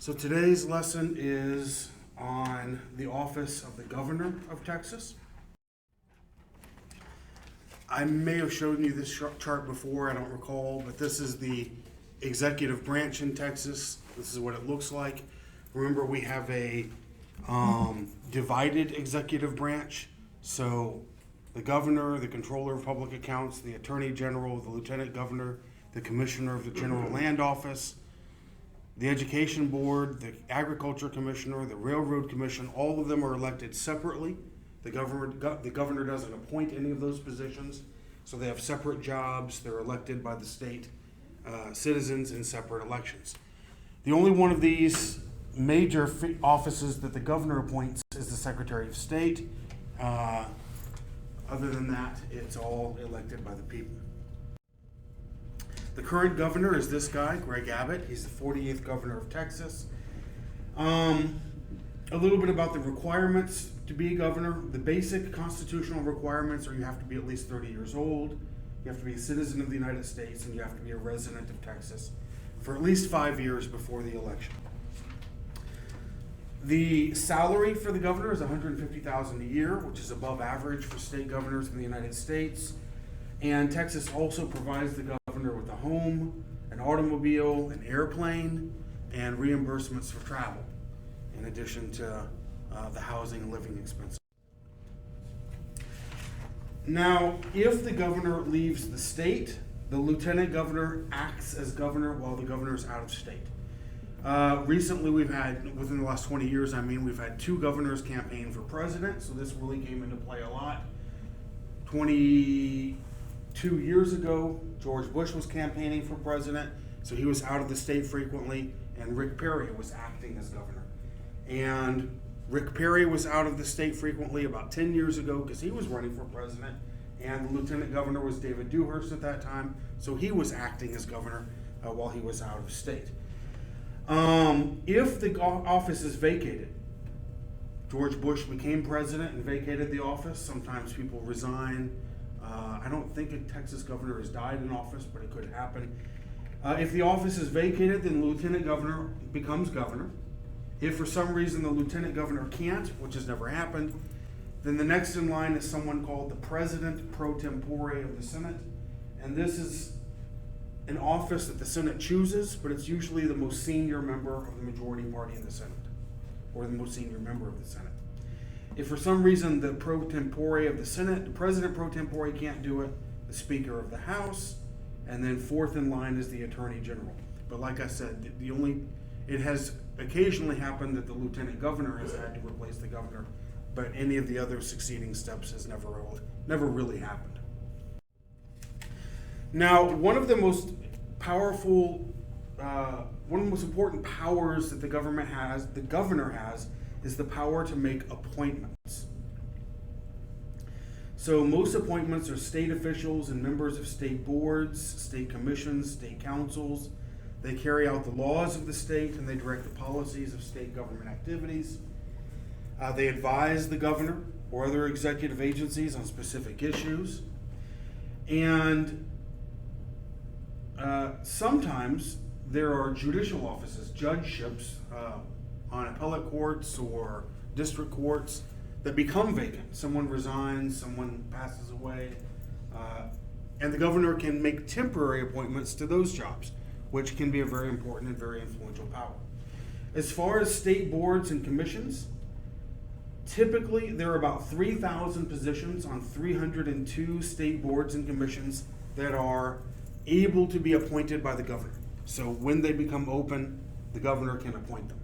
So today's lesson is on the office of the Governor of Texas. I may have shown you this chart before, I don't recall, but this is the executive branch in Texas. This is what it looks like. Remember, we have a divided executive branch. So the governor, the controller of public accounts, the attorney general, the lieutenant governor, the commissioner of the general land office, the education board, the agriculture commissioner, the railroad commission, all of them are elected separately. The governor doesn't appoint any of those positions, so they have separate jobs. They're elected by the state citizens in separate elections. The only one of these major offices that the governor appoints is the Secretary of State. Other than that, it's all elected by the people. The current governor is this guy, Greg Abbott. He's the 48th governor of Texas. A little bit about the requirements to be a governor. The basic constitutional requirements are you have to be at least 30 years old, you have to be a citizen of the United States, and you have to be a resident of Texas for at least 5 years before the election. The salary for the governor is $150,000 a year, which is above average for state governors in the United States. And Texas also provides the governor with a home, an automobile, an airplane, and reimbursements for travel, in addition to the housing and living expenses. Now, if the governor leaves the state, the lieutenant governor acts as governor while the governor is out of state. Recently, within the last 20 years, we've had two governors campaign for president, so this really came into play a lot. 22 years ago, George Bush was campaigning for president, so he was out of the state frequently, and Rick Perry was acting as governor. And Rick Perry was out of the state frequently about 10 years ago because he was running for president, and the lieutenant governor was David Dewhurst at that time, so he was acting as governor while he was out of state. If the office is vacated, George Bush became president and vacated the office. Sometimes people resign. I don't think a Texas governor has died in office, but it could happen. If the office is vacated, then the lieutenant governor becomes governor. If for some reason the lieutenant governor can't, which has never happened, then the next in line is someone called the president pro tempore of the Senate. And this is an office that the Senate chooses, but it's usually the most senior member of the majority party in the Senate, or the most senior member of the Senate. If for some reason the pro tempore of the Senate, the president pro tempore can't do it, the Speaker of the House, and then fourth in line is the Attorney General. But like I said, it has occasionally happened that the lieutenant governor has had to replace the governor, but any of the other succeeding steps has never really happened. Now, one of the most important powers that the governor has, is the power to make appointments. So most appointments are state officials and members of state boards, state commissions, state councils. They carry out the laws of the state and they direct the policies of state government activities. They advise the governor or other executive agencies on specific issues. And sometimes there are judicial offices, judgeships on appellate courts or district courts that become vacant. Someone resigns, someone passes away, and the governor can make temporary appointments to those jobs, which can be a very important and very influential power. As far as state boards and commissions, typically there are about 3,000 positions on 302 state boards and commissions that are able to be appointed by the governor. So when they become open, the governor can appoint them.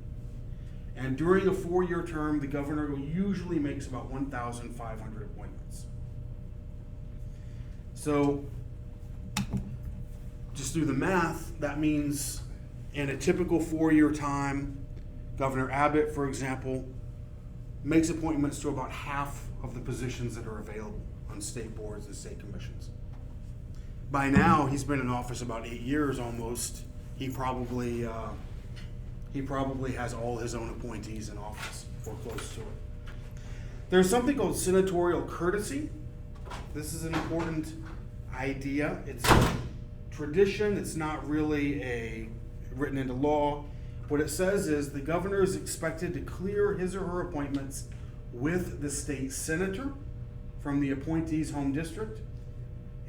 And during a 4-year term, the governor usually makes about 1,500 appointments. So just do the math. That means in a typical 4-year time, Governor Abbott, for example, makes appointments to about half of the positions that are available on state boards and state commissions. By now, he's been in office about 8 years almost. He probably has all his own appointees in office or close to it. There's something called Senatorial Courtesy. This is an important idea. It's a tradition. It's not really written into law. What it says is the governor is expected to clear his or her appointments with the state senator from the appointee's home district.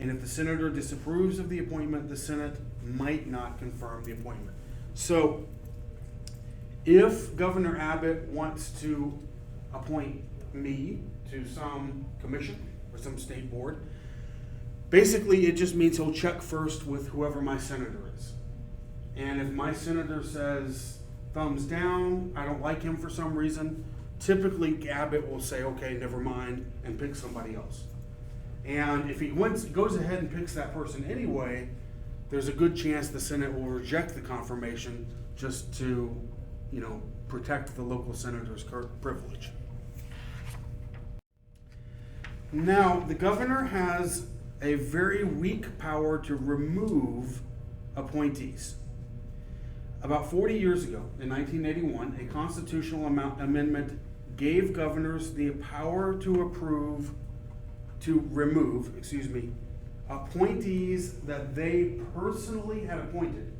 And if the senator disapproves of the appointment, the Senate might not confirm the appointment. So if Governor Abbott wants to appoint me to some commission or some state board, basically it just means he'll check first with whoever my senator is. And if my senator says thumbs down, I don't like him for some reason, typically Abbott will say, okay, never mind, and pick somebody else. And if he goes ahead and picks that person anyway, there's a good chance the Senate will reject the confirmation just to, protect the local senator's privilege. Now, the governor has a very weak power to remove appointees. About 40 years ago, in 1981, a constitutional amendment gave governors the power to remove appointees that they personally had appointed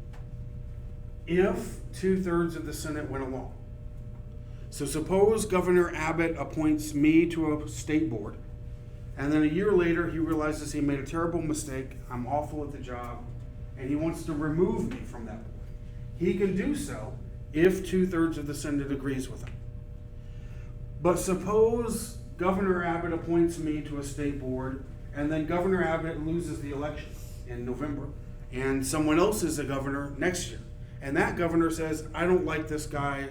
if 2/3 of the Senate went along. So suppose Governor Abbott appoints me to a state board, and then a year later he realizes he made a terrible mistake, I'm awful at the job, and he wants to remove me from that board. He can do so if 2/3 of the Senate agrees with him. But suppose Governor Abbott appoints me to a state board, and then Governor Abbott loses the election in November, and someone else is the governor next year. And that governor says, I don't like this guy,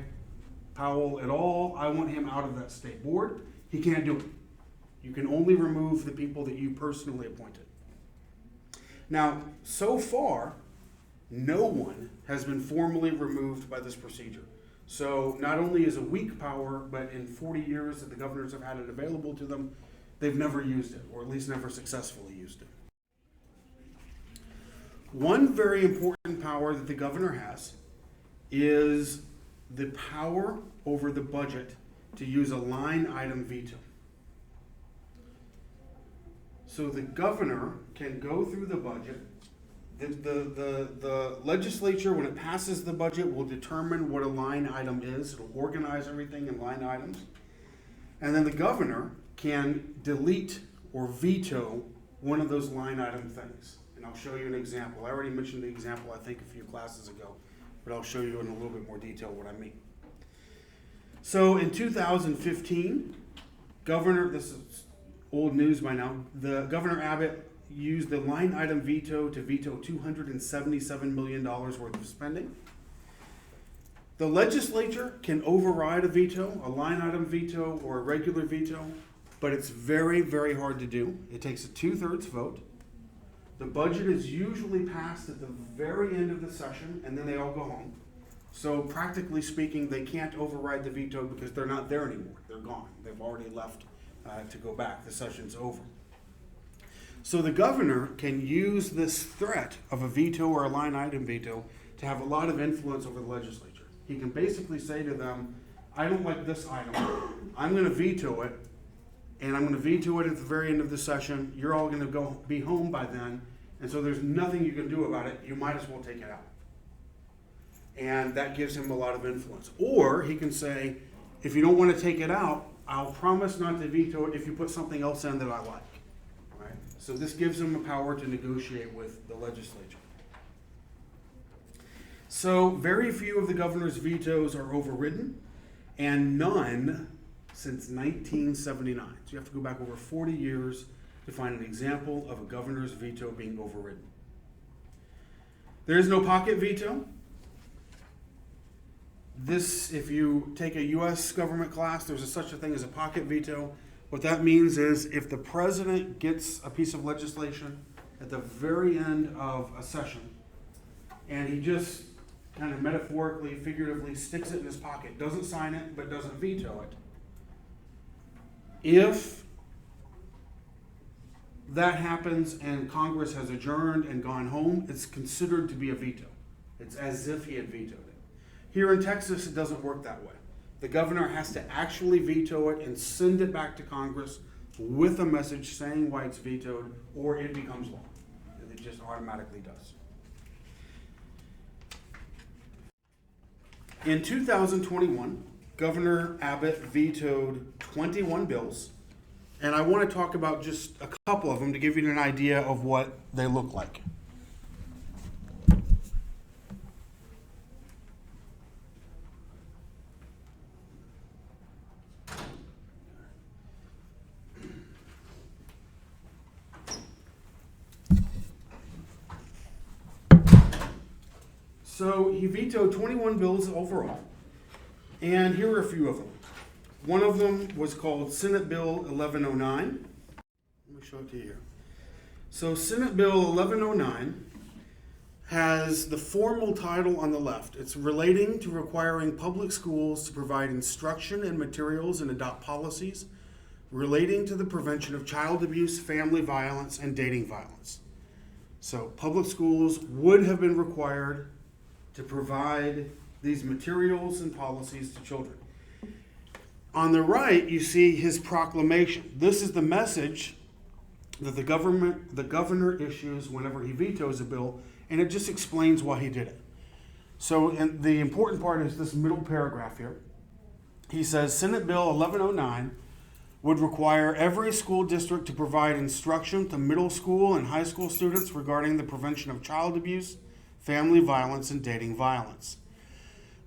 Powell, at all. I want him out of that state board. He can't do it. You can only remove the people that you personally appointed. Now, so far, no one has been formally removed by this procedure. So not only is it a weak power, but in 40 years that the governors have had it available to them, they've never used it, or at least never successfully used it. One very important power that the governor has is the power over the budget to use a line item veto. So the governor can go through the budget. The legislature, when it passes the budget, will determine what a line item is. It'll organize everything in line items. And then the governor can delete or veto one of those line item things. And I'll show you an example. I already mentioned the example, I think, a few classes ago, but I'll show you in a little bit more detail what I mean. So in 2015, this is old news by now, Governor Abbott used the line item veto to veto $277 million worth of spending. The legislature can override a veto, a line item veto or a regular veto, but it's very, very hard to do. It takes a 2/3 vote. The budget is usually passed at the very end of the session, and then they all go home. So practically speaking, they can't override the veto because they're not there anymore. They're gone. They've already left to go back. The session's over. So the governor can use this threat of a veto or a line item veto to have a lot of influence over the legislature. He can basically say to them, I don't like this item. I'm going to veto it, and I'm going to veto it at the very end of the session. You're all going to be home by then, and so there's nothing you can do about it. You might as well take it out. And that gives him a lot of influence. Or he can say, if you don't want to take it out, I'll promise not to veto it if you put something else in that I like. Right? So this gives him a power to negotiate with the legislature. So very few of the governor's vetoes are overridden, and none since 1979. So you have to go back over 40 years to find an example of a governor's veto being overridden. There is no pocket veto. This, if you take a U.S. government class, there's such a thing as a pocket veto. What that means is if the president gets a piece of legislation at the very end of a session, and he just kind of metaphorically, figuratively sticks it in his pocket, doesn't sign it, but doesn't veto it, if that happens and Congress has adjourned and gone home, it's considered to be a veto. It's as if he had vetoed it. Here in Texas, it doesn't work that way. The governor has to actually veto it and send it back to Congress with a message saying why it's vetoed, or it becomes law. It just automatically does. In 2021, Governor Abbott vetoed 21 bills, and I want to talk about just a couple of them to give you an idea of what they look like. So he vetoed 21 bills overall, and here are a few of them. One of them was called Senate Bill 1109. Let me show it to you here. So Senate Bill 1109 has the formal title on the left. It's relating to requiring public schools to provide instruction and materials and adopt policies relating to the prevention of child abuse, family violence, and dating violence. So public schools would have been required to provide these materials and policies to children. On the right, you see his proclamation. This is the message that the governor issues whenever he vetoes a bill, and it just explains why he did it. So the important part is this middle paragraph here. He says, Senate Bill 1109 would require every school district to provide instruction to middle school and high school students regarding the prevention of child abuse, family violence, and dating violence.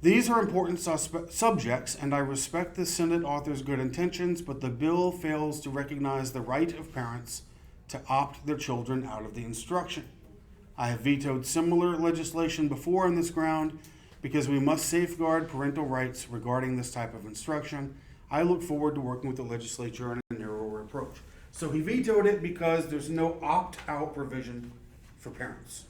These are important subjects, and I respect the Senate author's good intentions, but the bill fails to recognize the right of parents to opt their children out of the instruction. I have vetoed similar legislation before on this ground because we must safeguard parental rights regarding this type of instruction. I look forward to working with the legislature on a narrower approach. So he vetoed it because there's no opt-out provision for parents.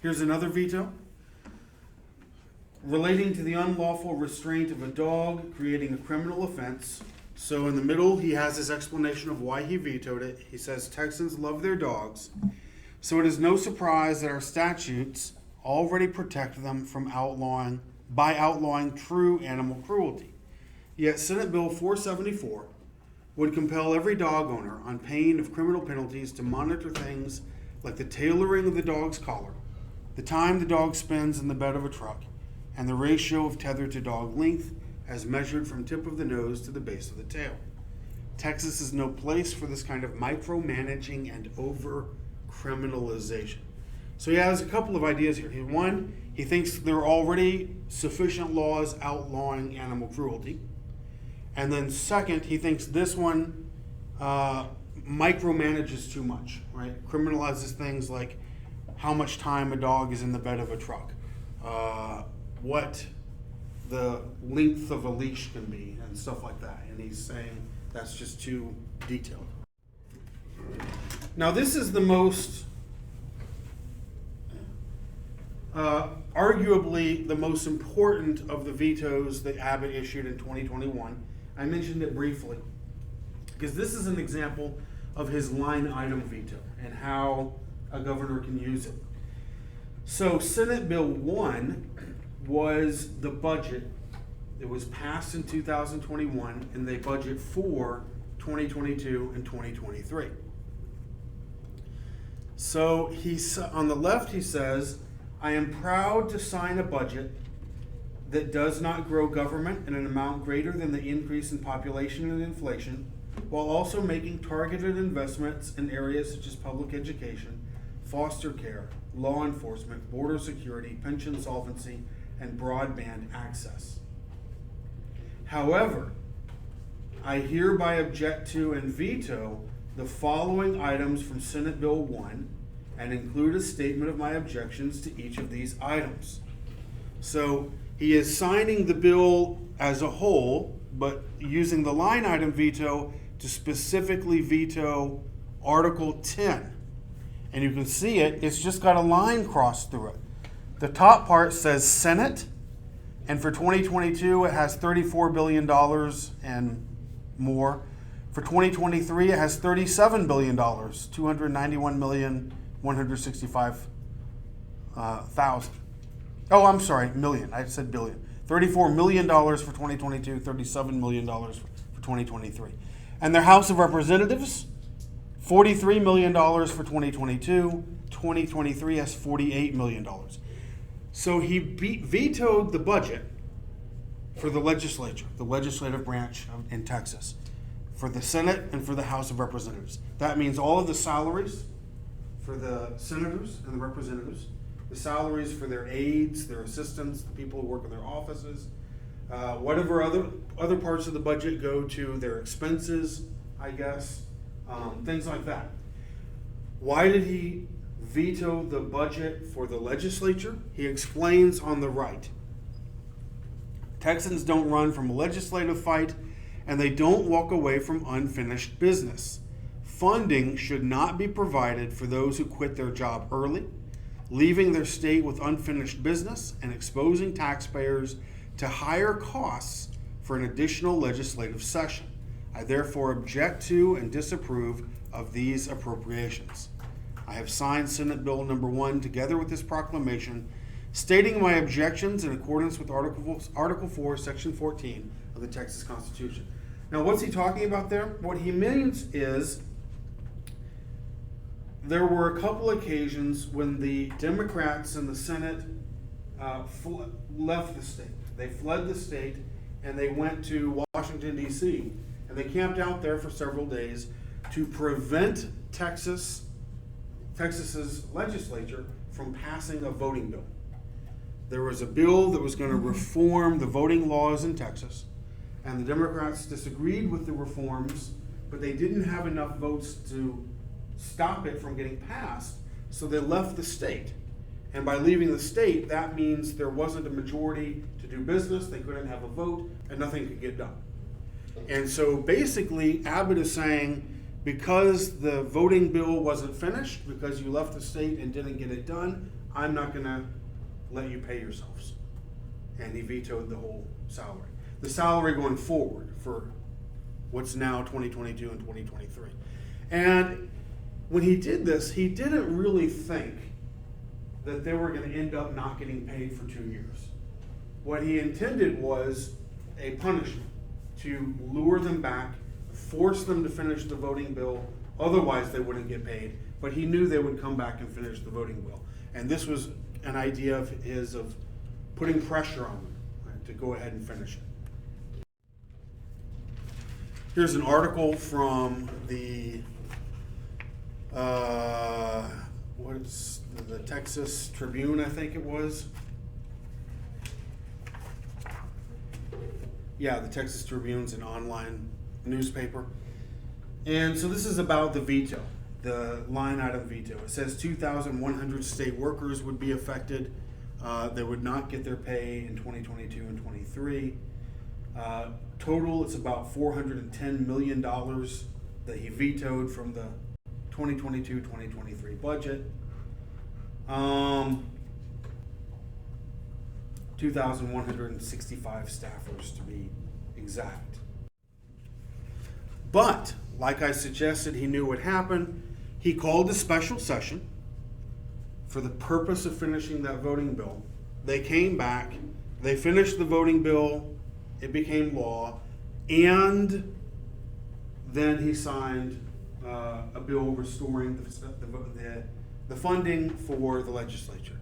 Here's another veto. Relating to the unlawful restraint of a dog, creating a criminal offense. So in the middle, he has his explanation of why he vetoed it. He says Texans love their dogs, so it is no surprise that our statutes already protect them from outlawing true animal cruelty. Yet Senate Bill 474 would compel every dog owner, on pain of criminal penalties, to monitor things like the tailoring of the dog's collar, the time the dog spends in the bed of a truck, and the ratio of tether to dog length as measured from tip of the nose to the base of the tail. Texas is no place for this kind of micromanaging and over-criminalization. So he has a couple of ideas here. One, he thinks there are already sufficient laws outlawing animal cruelty. And then second, he thinks this one micromanages too much, right? Criminalizes things like how much time a dog is in the bed of a truck, what the length of a leash can be, and stuff like that. And he's saying that's just too detailed. Now, this is the most, arguably the most important of the vetoes that Abbott issued in 2021. I mentioned it briefly because this is an example of his line item veto and how a governor can use it. So Senate Bill 1 was the budget. It was passed in 2021, and they budget for 2022 and 2023. So on the left he says, I am proud to sign a budget that does not grow government in an amount greater than the increase in population and inflation, while also making targeted investments in areas such as public education, foster care, law enforcement, border security, pension solvency, and broadband access. However, I hereby object to and veto the following items from Senate Bill 1 and include a statement of my objections to each of these items. So he is signing the bill as a whole, but using the line item veto to specifically veto Article 10. And you can see it's just got a line crossed through it. The top part says Senate, and for 2022 it has $34 billion and more. For 2023 it has $37 billion, $291,165,000. Oh, I'm sorry, million. I said billion. $34 million for 2022, $37 million for 2023. And their House of Representatives, $43 million for 2022. 2023 has $48 million. So he vetoed the budget for the legislature, the legislative branch in Texas, for the Senate and for the House of Representatives. That means all of the salaries for the senators and the representatives, the salaries for their aides, their assistants, the people who work in their offices, whatever other parts of the budget go to their expenses, I guess, things like that. Why did he veto the budget for the legislature? He explains on the right. Texans don't run from a legislative fight, and they don't walk away from unfinished business. Funding should not be provided for those who quit their job early, leaving their state with unfinished business and exposing taxpayers to higher costs for an additional legislative session. I therefore object to and disapprove of these appropriations. I have signed Senate Bill number 1 together with this proclamation, stating my objections in accordance with Article 4, Section 14 of the Texas Constitution. Now, what's he talking about there? What he means is there were a couple occasions when the Democrats in the Senate left the state. They fled the state and they went to Washington, D.C., and they camped out there for several days to prevent Texas's legislature from passing a voting bill. There was a bill that was going to reform the voting laws in Texas, and the Democrats disagreed with the reforms, but they didn't have enough votes to stop it from getting passed, so they left the state. And by leaving the state, that means there wasn't a majority to do business, they couldn't have a vote, and nothing could get done. And so basically, Abbott is saying, because the voting bill wasn't finished, because you left the state and didn't get it done, I'm not going to let you pay yourselves. And he vetoed the whole salary. The salary going forward for what's now 2022 and 2023. And when he did this, he didn't really think that they were going to end up not getting paid for 2 years. What he intended was a punishment to lure them back, force them to finish the voting bill, otherwise they wouldn't get paid, but he knew they would come back and finish the voting bill. And this was an idea of his of putting pressure on them, right, to go ahead and finish it. Here's an article from the the Texas Tribune, I think it was. Yeah, the Texas Tribune's an online newspaper. And so this is about the veto, the line out of the veto. It says 2,100 state workers would be affected. They would not get their pay in 2022 and 23. Total, it's about $410 million that he vetoed from the 2022-2023 budget. 2,165 staffers to be exact. But, like I suggested, he knew what happened. He called a special session for the purpose of finishing that voting bill. They came back, they finished the voting bill, it became law, and then he signed a bill restoring the funding for the legislature.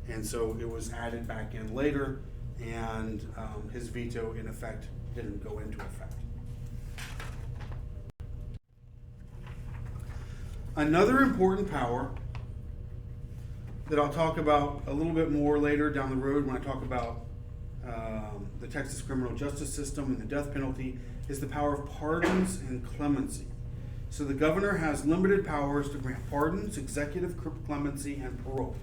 And so it was added back in later, and his veto, in effect, didn't go into effect. Another important power that I'll talk about a little bit more later down the road when I talk about the Texas criminal justice system and the death penalty is the power of pardons and clemency. So the governor has limited powers to grant pardons, executive clemency, and parole.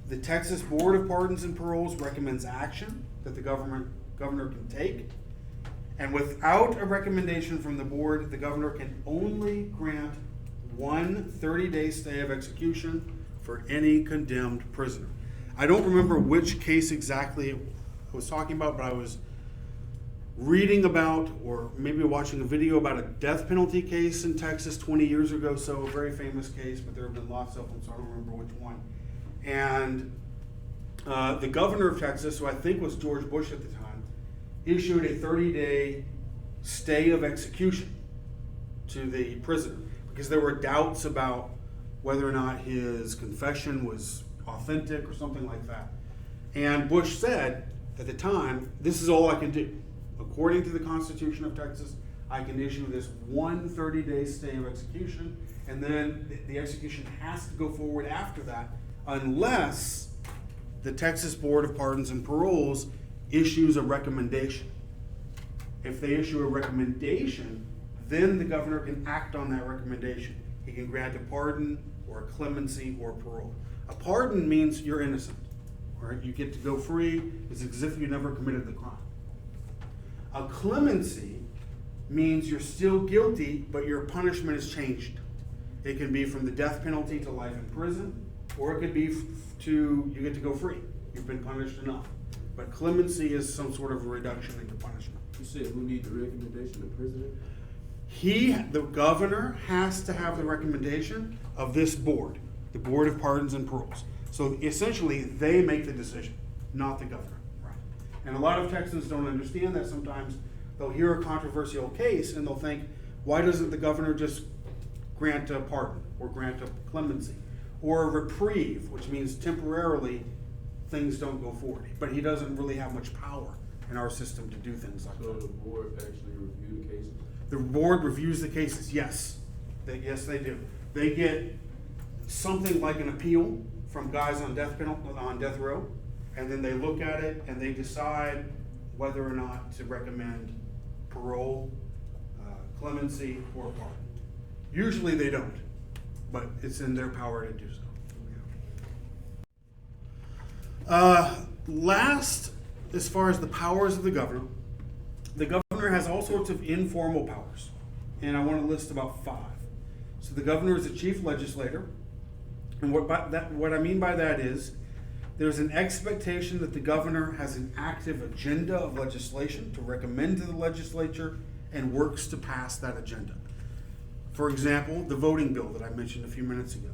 The Texas Board of Pardons and Paroles recommends action that the governor can take. And without a recommendation from the board, the governor can only grant one 30-day stay of execution for any condemned prisoner. I don't remember which case exactly I was talking about, but I was reading about, or maybe watching a video about a death penalty case in Texas 20 years ago, so a very famous case, but there have been lots of them, so I don't remember which one. And the governor of Texas, who I think was George Bush at the time, issued a 30-day stay of execution to the prisoner because there were doubts about whether or not his confession was authentic or something like that. And Bush said at the time, this is all I can do. According to the Constitution of Texas, I can issue this one 30-day stay of execution, and then the execution has to go forward after that unless the Texas Board of Pardons and Paroles issues a recommendation. If they issue a recommendation, then the governor can act on that recommendation. He can grant a pardon or a clemency or a parole. A pardon means you're innocent, right? You get to go free. It's as if you never committed the crime. A clemency means you're still guilty, but your punishment is changed. It can be from the death penalty to life in prison, or it could be you get to go free. You've been punished enough. But clemency is some sort of a reduction into punishment. You said who needs the recommendation? The president? The governor has to have the recommendation of this board, the Board of Pardons and Paroles. So essentially, they make the decision, not the governor. Right. And a lot of Texans don't understand that. Sometimes they'll hear a controversial case and they'll think, why doesn't the governor just grant a pardon or grant a clemency or a reprieve, which means temporarily things don't go forward. But he doesn't really have much power in our system to do things like that. So the board actually review the cases? The board reviews the cases, yes. Yes, they do. They get something like an appeal from guys on death row, and then they look at it and they decide whether or not to recommend parole, clemency, or pardon. Usually they don't, but it's in their power to do so. Last, as far as the powers of the governor has all sorts of informal powers, and I want to list about 5. So the governor is the chief legislator, and what I mean by that is there's an expectation that the governor has an active agenda of legislation to recommend to the legislature and works to pass that agenda. For example, the voting bill that I mentioned a few minutes ago.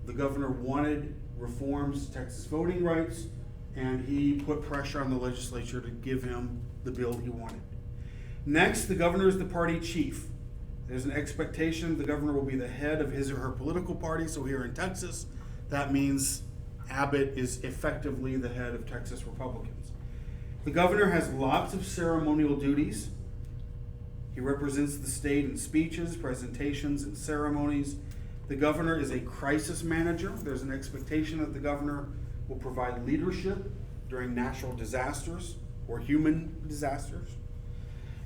The governor wanted reforms to Texas voting rights, and he put pressure on the legislature to give him the bill he wanted. Next, the governor is the party chief. There's an expectation the governor will be the head of his or her political party. So here in Texas, that means Abbott is effectively the head of Texas Republicans. The governor has lots of ceremonial duties. He represents the state in speeches, presentations, and ceremonies. The governor is a crisis manager. There's an expectation that the governor will provide leadership during natural disasters or human disasters.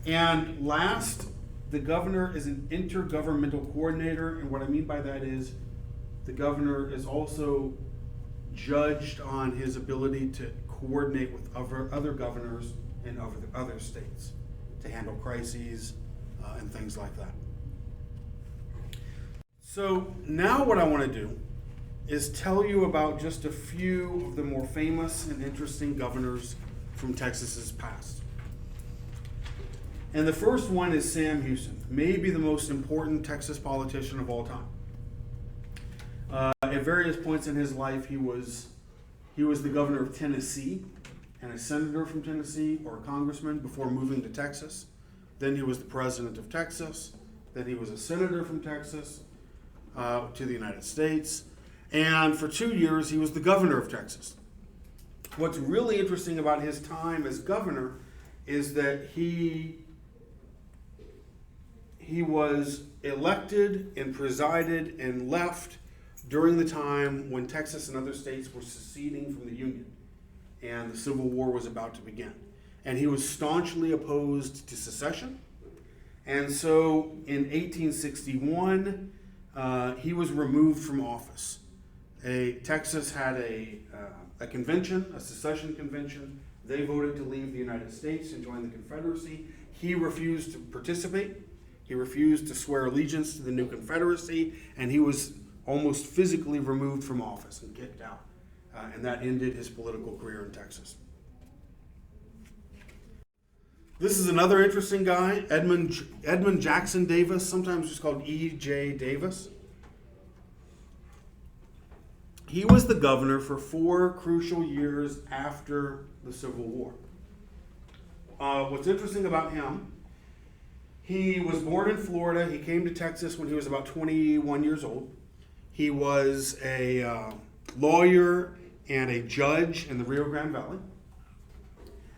And last, the governor is an intergovernmental coordinator, and what I mean by that is the governor is also judged on his ability to coordinate with other governors in other states to handle crises and things like that. So now what I want to do is tell you about just a few of the more famous and interesting governors from Texas's past. And the first one is Sam Houston, maybe the most important Texas politician of all time. At various points in his life, he was the governor of Tennessee and a senator from Tennessee or a congressman before moving to Texas. Then he was the president of Texas. Then he was a senator from Texas to the United States. And for 2 years, he was the governor of Texas. What's really interesting about his time as governor is that he was elected and presided and left during the time when Texas and other states were seceding from the Union and the Civil War was about to begin. And he was staunchly opposed to secession. And so in 1861, he was removed from office. Texas had a convention, a secession convention. They voted to leave the United States and join the Confederacy. He refused to participate. He refused to swear allegiance to the new Confederacy, and he was almost physically removed from office and kicked out. And that ended his political career in Texas. This is another interesting guy, Edmond Jackson Davis, sometimes just called E.J. Davis. He was the governor for 4 crucial years after the Civil War. What's interesting about him, he was born in Florida. He came to Texas when he was about 21 years old. He was a lawyer and a judge in the Rio Grande Valley.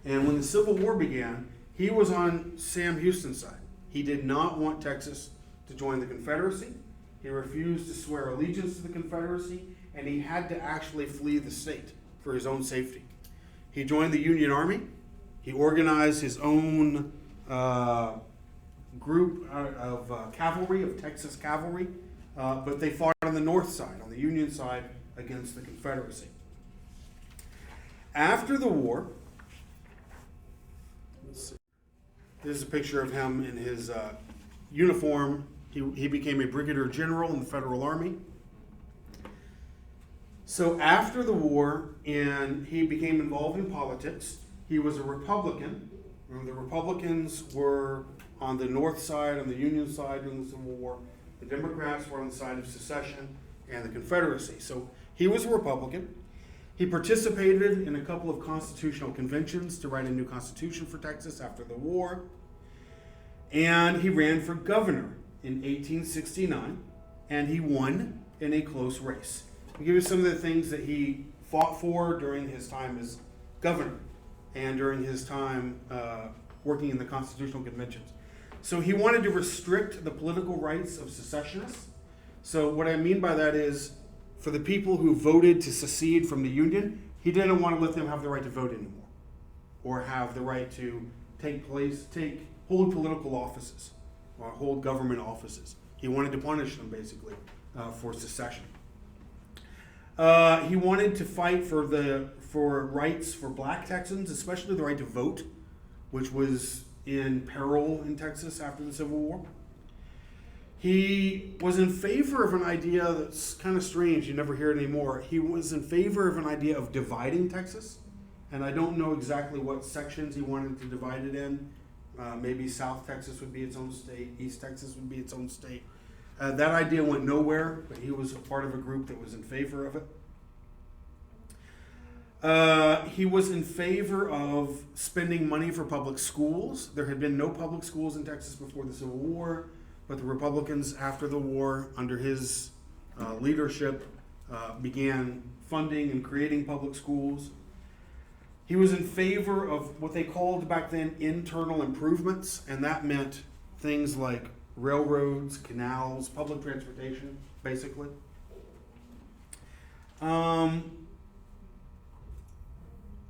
And when the Civil War began, he was on Sam Houston's side. He did not want Texas to join the Confederacy. He refused to swear allegiance to the Confederacy, and he had to actually flee the state for his own safety. He joined the Union Army. He organized his own group of cavalry, of Texas cavalry, but they fought on the north side, on the Union side, against the Confederacy. After the war, let's see, this is a picture of him in his uniform. He became a brigadier general in the Federal Army. So after the war, and he became involved in politics, he was a Republican. Remember, the Republicans were on the north side, on the Union side during the Civil War. The Democrats were on the side of secession and the Confederacy. So he was a Republican. He participated in a couple of constitutional conventions to write a new constitution for Texas after the war. And he ran for governor in 1869, and he won in a close race. I'll give you some of the things that he fought for during his time as governor and during his time working in the constitutional conventions. So he wanted to restrict the political rights of secessionists. So what I mean by that is, for the people who voted to secede from the Union, he didn't want to let them have the right to vote anymore, or have the right to hold political offices, or hold government offices. He wanted to punish them, basically, for secession. He wanted to fight for rights for black Texans, especially the right to vote, which was in peril in Texas after the Civil War. He was in favor of an idea that's kind of strange, you never hear it anymore. He was in favor of an idea of dividing Texas, and I don't know exactly what sections he wanted to divide it in. Maybe South Texas would be its own state, East Texas would be its own state. That idea went nowhere, but he was a part of a group that was in favor of it. He was in favor of spending money for public schools. There had been no public schools in Texas before the Civil War, but the Republicans after the war, under his leadership, began funding and creating public schools. He was in favor of what they called back then internal improvements, and that meant things like railroads, canals, public transportation, basically.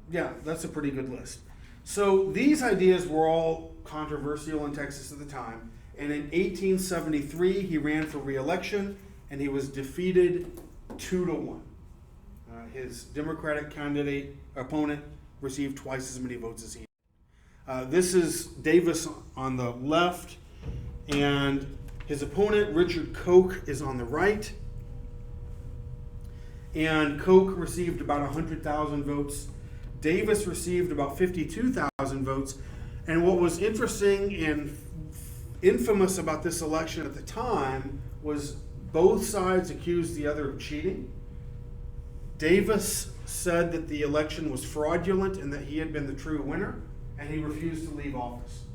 Yeah, that's a pretty good list. So these ideas were all controversial in Texas at the time, and in 1873 he ran for re-election, and he was defeated 2-1. His Democratic opponent received twice as many votes as he did. This is Davis on the left, and his opponent, Richard Koch, is on the right. And Koch received about 100,000 votes. Davis received about 52,000 votes. And what was interesting and infamous about this election at the time was both sides accused the other of cheating. Davis said that the election was fraudulent and that he had been the true winner, and he refused to leave office.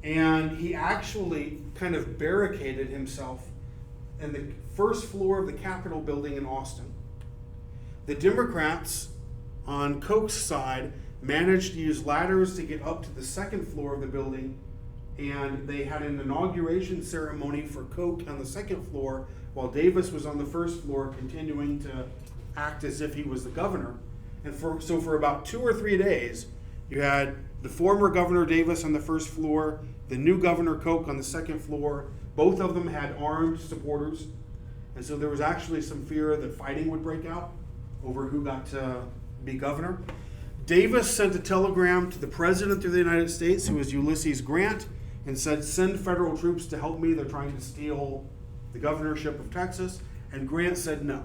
And he actually kind of barricaded himself in the first floor of the Capitol building in Austin. The Democrats on Koch's side managed to use ladders to get up to the second floor of the building, and they had an inauguration ceremony for Koch on the second floor, while Davis was on the first floor continuing to act as if he was the governor. And so for about 2 or 3 days, you had the former Governor Davis on the first floor, the new Governor Koch on the second floor. Both of them had armed supporters, and so there was actually some fear that fighting would break out over who got to be governor. Davis sent a telegram to the President of the United States, who was Ulysses Grant, and said, "Send federal troops to help me. They're trying to steal the governorship of Texas." And Grant said no.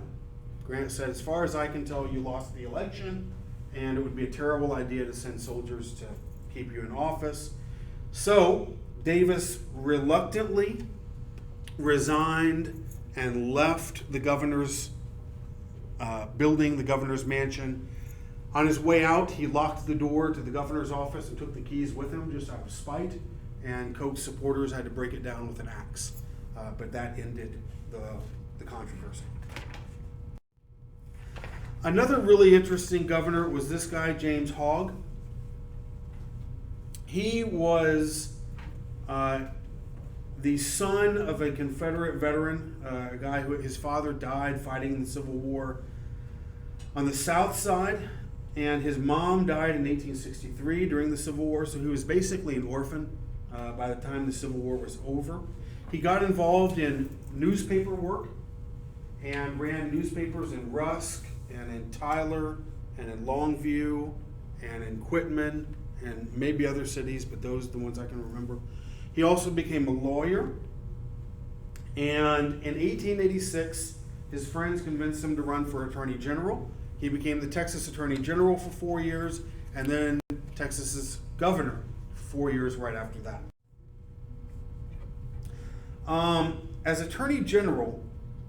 Grant said, "As far as I can tell, you lost the election, and it would be a terrible idea to send soldiers to keep you in office." So Davis reluctantly resigned and left the governor's building, the governor's mansion. On his way out, he locked the door to the governor's office and took the keys with him just out of spite, and Koch's supporters had to break it down with an axe. But that ended the controversy. Another really interesting governor was this guy, James Hogg. He was the son of a Confederate veteran, a guy who his father died fighting in the Civil War on the South Side, and his mom died in 1863 during the Civil War, so he was basically an orphan by the time the Civil War was over. He got involved in newspaper work and ran newspapers in Rusk and in Tyler and in Longview and in Quitman and maybe other cities, but those are the ones I can remember. He also became a lawyer, and in 1886, his friends convinced him to run for Attorney General. He became the Texas Attorney General for 4 years, and then Texas's governor for 4 years right after that. As Attorney General,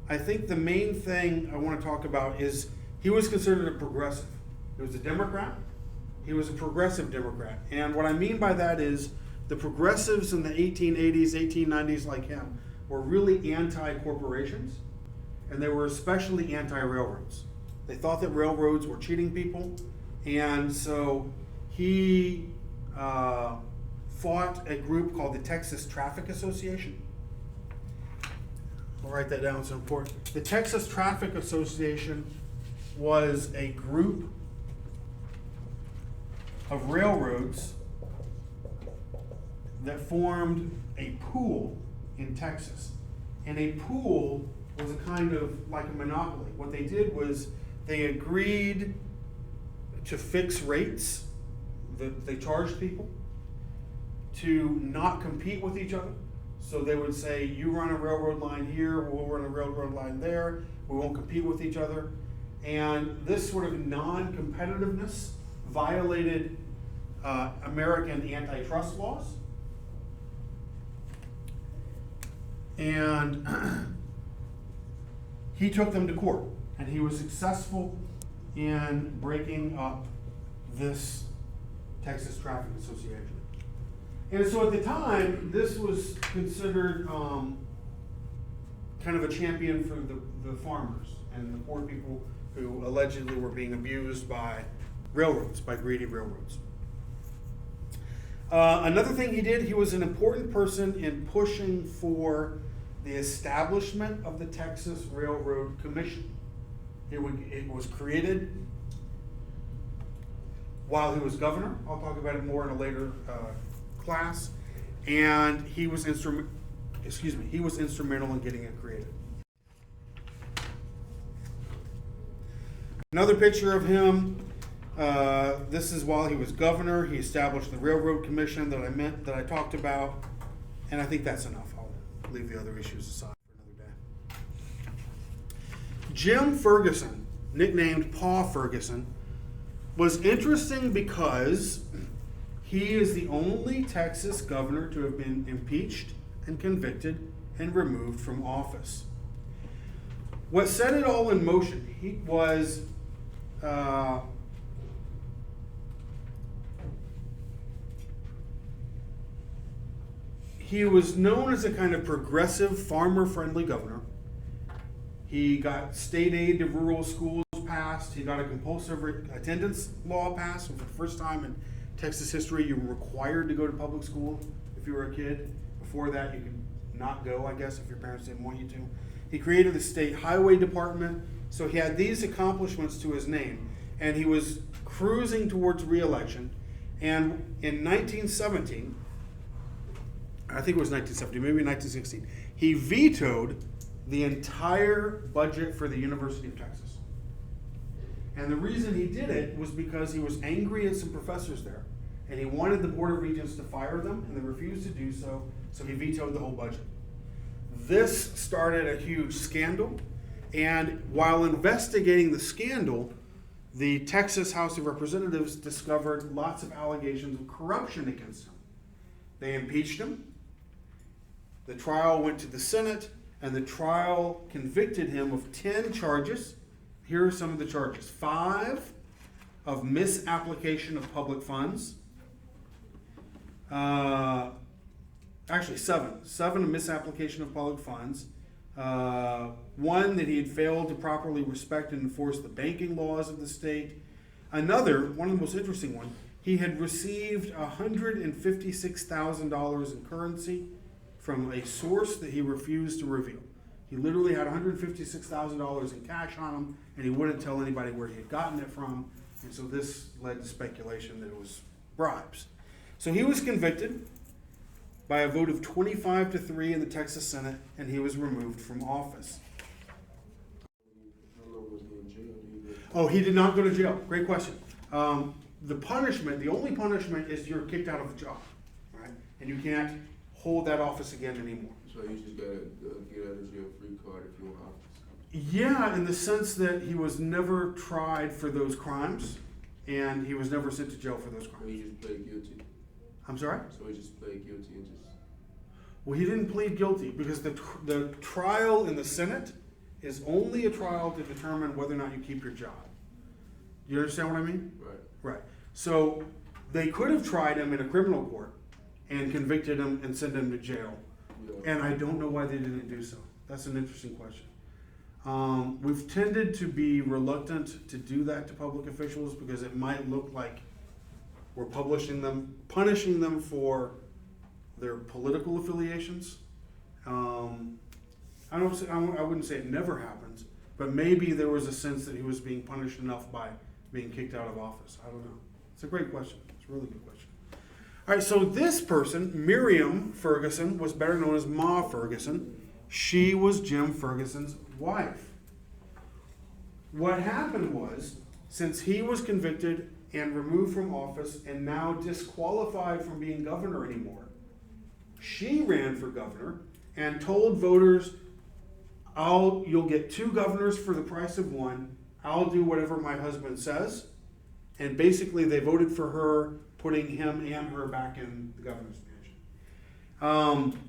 I think the main thing I want to talk about is he was considered a progressive. He was a Democrat. He was a progressive Democrat. And what I mean by that is the progressives in the 1880s, 1890s like him were really anti-corporations, and they were especially anti-railroads. They thought that railroads were cheating people, and so he fought a group called the Texas Traffic Association. I'll write that down, it's important. The Texas Traffic Association was a group of railroads that formed a pool in Texas. And a pool was a kind of like a monopoly. What they did was they agreed to fix rates that they charged people, to not compete with each other. So they would say, you run a railroad line here, we'll run a railroad line there, we won't compete with each other. And this sort of non-competitiveness violated American antitrust laws. And he took them to court, and he was successful in breaking up this Texas Traffic Association. And so at the time, this was considered kind of a champion for the farmers and the poor people who allegedly were being abused by railroads, by greedy railroads. Another thing he did, he was an important person in pushing for the establishment of the Texas Railroad Commission. It was created while he was governor. I'll talk about it more in a later class. And he was instrumental in getting it created. Another picture of him. This is while he was governor. He established the Railroad Commission that I talked about, and I think that's enough. I'll leave the other issues aside for another day. Jim Ferguson, nicknamed Pa Ferguson, was interesting because he is the only Texas governor to have been impeached and convicted and removed from office. What set it all in motion, he was known as a kind of progressive, farmer-friendly governor. He got state aid to rural schools passed. He got a compulsory attendance law passed. For the first time in Texas history, you were required to go to public school if you were a kid. Before that, you could not go, I guess, if your parents didn't want you to. He created the state highway department. So he had these accomplishments to his name. And he was cruising towards re-election. And in 1917, I think it was 1917, maybe 1916, he vetoed the entire budget for the University of Texas. And the reason he did it was because he was angry at some professors there. And he wanted the Board of Regents to fire them, and they refused to do so, so he vetoed the whole budget. This started a huge scandal, and while investigating the scandal, the Texas House of Representatives discovered lots of allegations of corruption against him. They impeached him. The trial went to the Senate, and the trial convicted him of 10 charges. Here are some of the charges. 5 of misapplication of public funds. Actually, 7. 7 of misapplication of public funds. One, that he had failed to properly respect and enforce the banking laws of the state. Another, one of the most interesting ones, he had received $156,000 in currency from a source that he refused to reveal. He literally had $156,000 in cash on him, and he wouldn't tell anybody where he had gotten it from. And so this led to speculation that it was bribes. So he was convicted by a vote of 25-3 in the Texas Senate, and he was removed from office. How long was he in jail? Oh, he did not go to jail. Great question. The punishment, the only punishment is you're kicked out of the job, right? And you can't hold that office again anymore. So you just gotta get out of jail free card if you're in office. Yeah, in the sense that he was never tried for those crimes, and he was never sent to jail for those So crimes. he just played guilty. I'm sorry? So he just played guilty and just. Well, he didn't plead guilty because the trial in the Senate is only a trial to determine whether or not you keep your job. You understand what I mean? Right. Right. So they could have tried him in a criminal court and convicted him and sent him to jail. Yeah. And I don't know why they didn't do so. That's an interesting question. We've tended to be reluctant to do that to public officials because it might look like we're punishing them for their political affiliations. I wouldn't say it never happens, but maybe there was a sense that he was being punished enough by being kicked out of office. I don't know. It's a great question. It's a really good question. All right, so this person, Miriam Ferguson, was better known as Ma Ferguson. She was Jim Ferguson's wife. What happened was, since he was convicted and removed from office and now disqualified from being governor anymore, she ran for governor and told voters, you'll get 2 governors for the price of 1. I'll do whatever my husband says. And basically they voted for her, putting him and her back in the governor's mansion.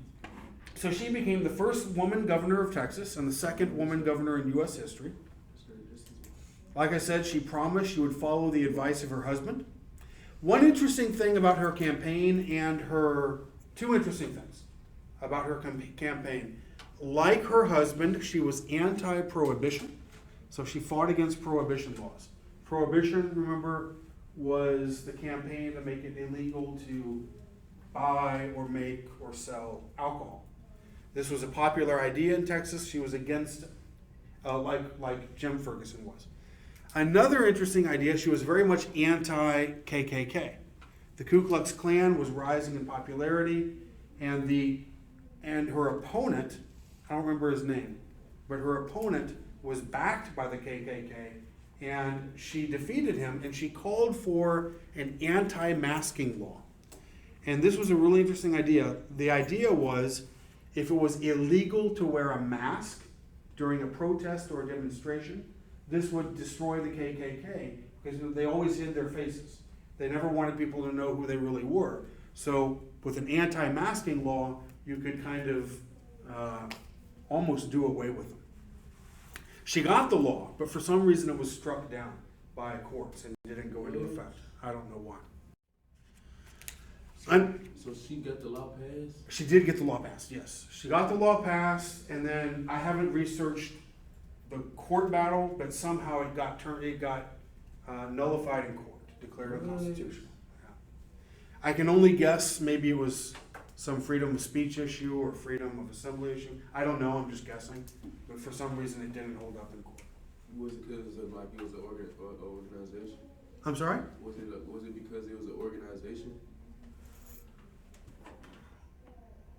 So she became the first woman governor of Texas and the second woman governor in U.S. history. Like I said, she promised she would follow the advice of her husband. One interesting thing about her campaign and two interesting things about her campaign. Like her husband, she was anti-prohibition, so she fought against prohibition laws. Prohibition, remember, was the campaign to make it illegal to buy or make or sell alcohol. This was a popular idea in Texas. She was against it, like Jim Ferguson was. Another interesting idea, she was very much anti-KKK. The Ku Klux Klan was rising in popularity, and her opponent, I don't remember his name, but her opponent was backed by the KKK, and she defeated him, and she called for an anti-masking law. And this was a really interesting idea. The idea was, if it was illegal to wear a mask during a protest or a demonstration, this would destroy the KKK because they always hid their faces. They never wanted people to know who they really were. So with an anti-masking law, you could kind of almost do away with them. She got the law, but for some reason it was struck down by courts and didn't go into effect. I don't know why. So she got the law passed? She did get the law passed, yes. She got the law passed, and then I haven't researched the court battle, but somehow it got nullified in court, declared unconstitutional. Yeah. I can only guess maybe it was some freedom of speech issue or freedom of assembly issue. I don't know, I'm just guessing. But for some reason it didn't hold up in court. Was it because of it was an organization? I'm sorry? Was it because it was an organization?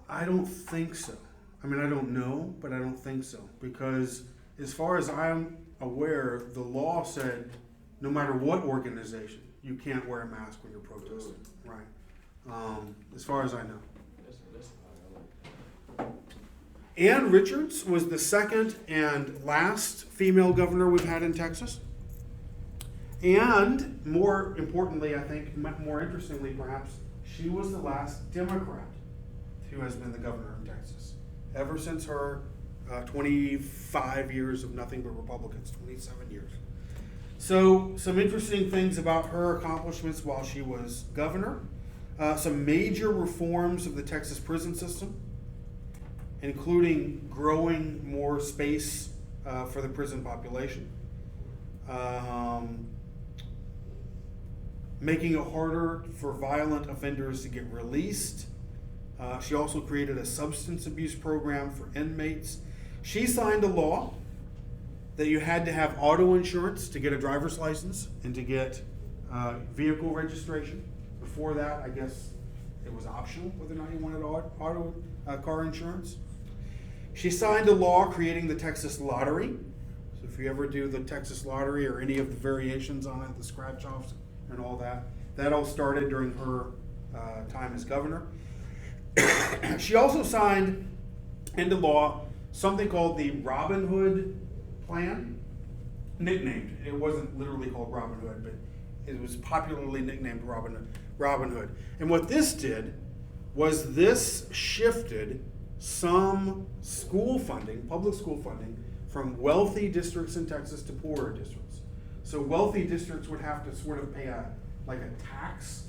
I don't think so. I mean, I don't know, but I don't think so. Because as far as I'm aware, the law said no matter what organization, you can't wear a mask when you're protesting. Right. As far as I know. Ann Richards was the second and last female governor we've had in Texas. And more importantly, I think, more interestingly perhaps, she was the last Democrat who has been the governor of Texas. Ever since her 25 years of nothing but Republicans, 27 years. So some interesting things about her accomplishments while she was governor. Some major reforms of the Texas prison system. including growing more space for the prison population, making it harder for violent offenders to get released. She also created a substance abuse program for inmates. She signed a law that you had to have auto insurance to get a driver's license and to get vehicle registration. Before that, I guess it was optional whether or not you wanted auto car insurance. She signed a law creating the Texas Lottery. So if you ever do the Texas Lottery or any of the variations on it, the scratch-offs and all that, that all started during her time as governor. She also signed into law something called the Robin Hood Plan, nicknamed. It wasn't literally called Robin Hood, but it was popularly nicknamed Robin Hood. And what this did was this shifted some school funding, public school funding, from wealthy districts in Texas to poorer districts. So wealthy districts would have to sort of pay a tax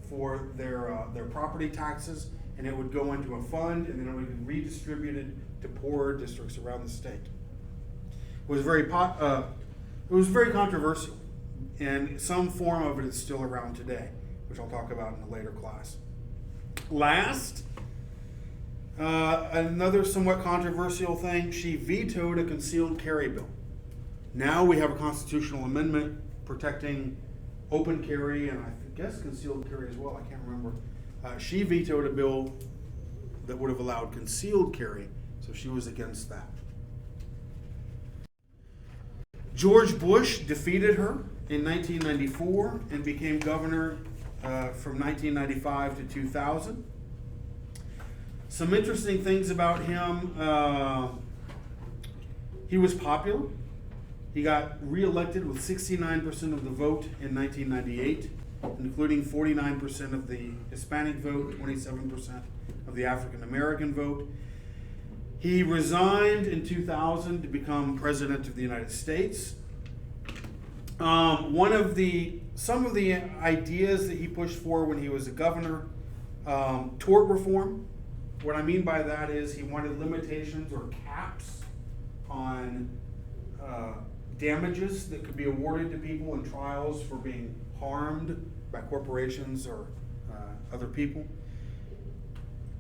for their property taxes, and it would go into a fund, and then it would be redistributed to poorer districts around the state. It was very controversial, and some form of it is still around today, which I'll talk about in a later class. Last, another somewhat controversial thing, she vetoed a concealed carry bill. Now we have a constitutional amendment protecting open carry and I guess concealed carry as well, I can't remember. She vetoed a bill that would have allowed concealed carry, so she was against that. George Bush defeated her in 1994 and became governor from 1995 to 2000. Some interesting things about him. He was popular. He got reelected with 69% of the vote in 1998, including 49% of the Hispanic vote, 27% of the African American vote. He resigned in 2000 to become president of the United States. Some of the ideas that he pushed for when he was a governor, tort reform. What I mean by that is he wanted limitations or caps on damages that could be awarded to people in trials for being harmed by corporations or other people.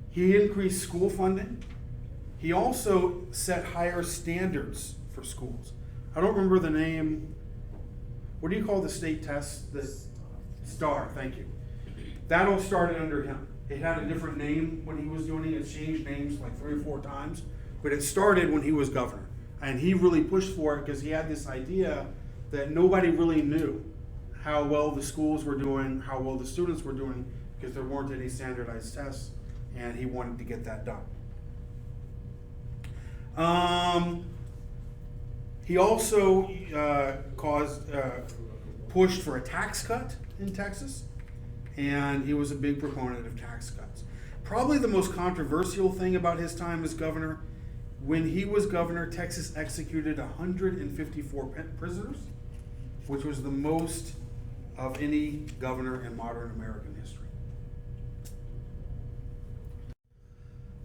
He increased school funding. He also set higher standards for schools. I don't remember the name. What do you call the state test? The STAR, thank you. That all started under him. It had a different name when he was doing it. It changed names like 3 or 4 times, but it started when he was governor. And he really pushed for it because he had this idea that nobody really knew how well the schools were doing, how well the students were doing, because there weren't any standardized tests, and he wanted to get that done. He also pushed for a tax cut in Texas, and he was a big proponent of tax cuts. Probably the most controversial thing about his time as governor, when he was governor, Texas executed 154 prisoners, which was the most of any governor in modern American history.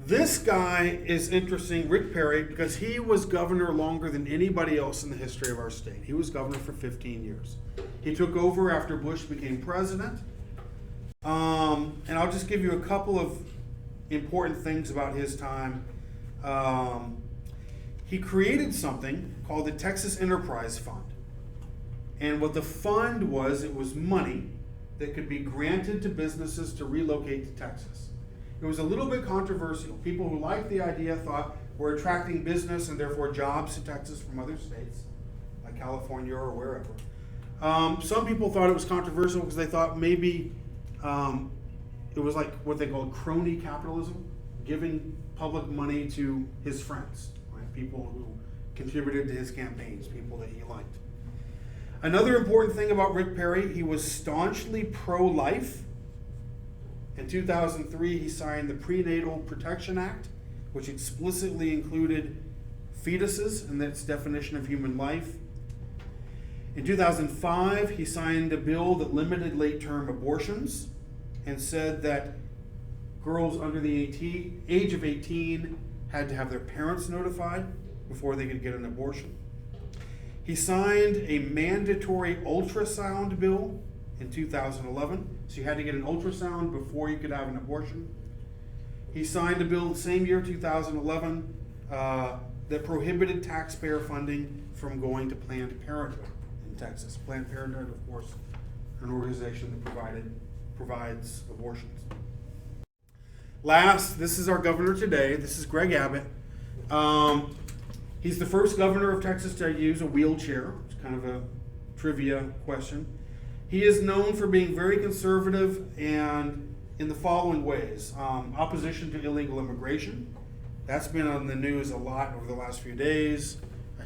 This guy is interesting, Rick Perry, because he was governor longer than anybody else in the history of our state. He was governor for 15 years. He took over after Bush became president. And I'll just give you a couple of important things about his time. He created something called the Texas Enterprise Fund. And what the fund was, it was money that could be granted to businesses to relocate to Texas. It was a little bit controversial. People who liked the idea thought we're attracting business and therefore jobs to Texas from other states, like California or wherever. Some people thought it was controversial because they thought maybe it was like what they called crony capitalism, giving public money to his friends, right? People who contributed to his campaigns, people that he liked. Another important thing about Rick Perry, he was staunchly pro-life. In 2003, he signed the Prenatal Protection Act, which explicitly included fetuses in its definition of human life. In 2005, he signed a bill that limited late-term abortions and said that girls under the age of 18 had to have their parents notified before they could get an abortion. He signed a mandatory ultrasound bill in 2011, so you had to get an ultrasound before you could have an abortion. He signed a bill the same year, 2011, that prohibited taxpayer funding from going to Planned Parenthood in Texas. Planned Parenthood, of course, an organization that provides abortions. Last, this is our governor today. This is Greg Abbott. He's the first governor of Texas to use a wheelchair. It's kind of a trivia question. He is known for being very conservative and in the following ways. Opposition to illegal immigration. That's been on the news a lot over the last few days.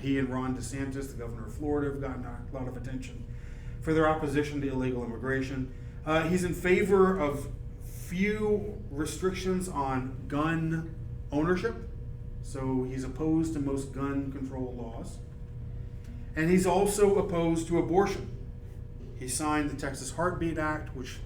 He and Ron DeSantis, the governor of Florida, have gotten a lot of attention for their opposition to illegal immigration. He's in favor of few restrictions on gun ownership. So he's opposed to most gun control laws. And he's also opposed to abortion. He signed the Texas Heartbeat Act, which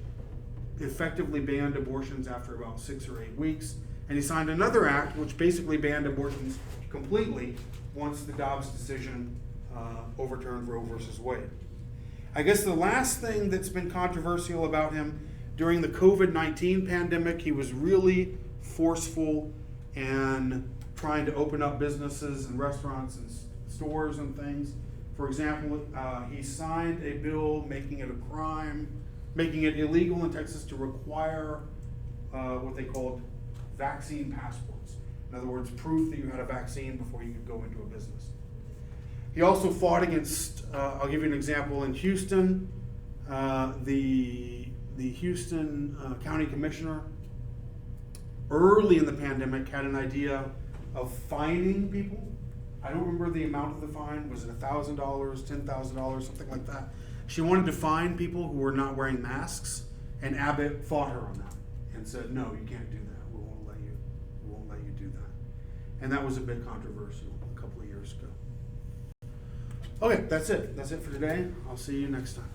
effectively banned abortions after about 6 or 8 weeks. And he signed another act which basically banned abortions completely once the Dobbs decision overturned Roe versus Wade. I guess the last thing that's been controversial about him, during the COVID-19 pandemic, he was really forceful and trying to open up businesses and restaurants and stores and things. For example, he signed a bill making it a crime, making it illegal in Texas to require what they called vaccine passports. In other words, proof that you had a vaccine before you could go into a business. He also fought against, I'll give you an example, in Houston, the Houston County Commissioner early in the pandemic had an idea of fining people. I don't remember the amount of the fine. Was it $1,000, $10,000, something like that? She wanted to fine people who were not wearing masks, and Abbott fought her on that and said, no, you can't do that. We won't let you do that. And that was a bit controversial a couple of years ago. Okay, that's it. That's it for today. I'll see you next time.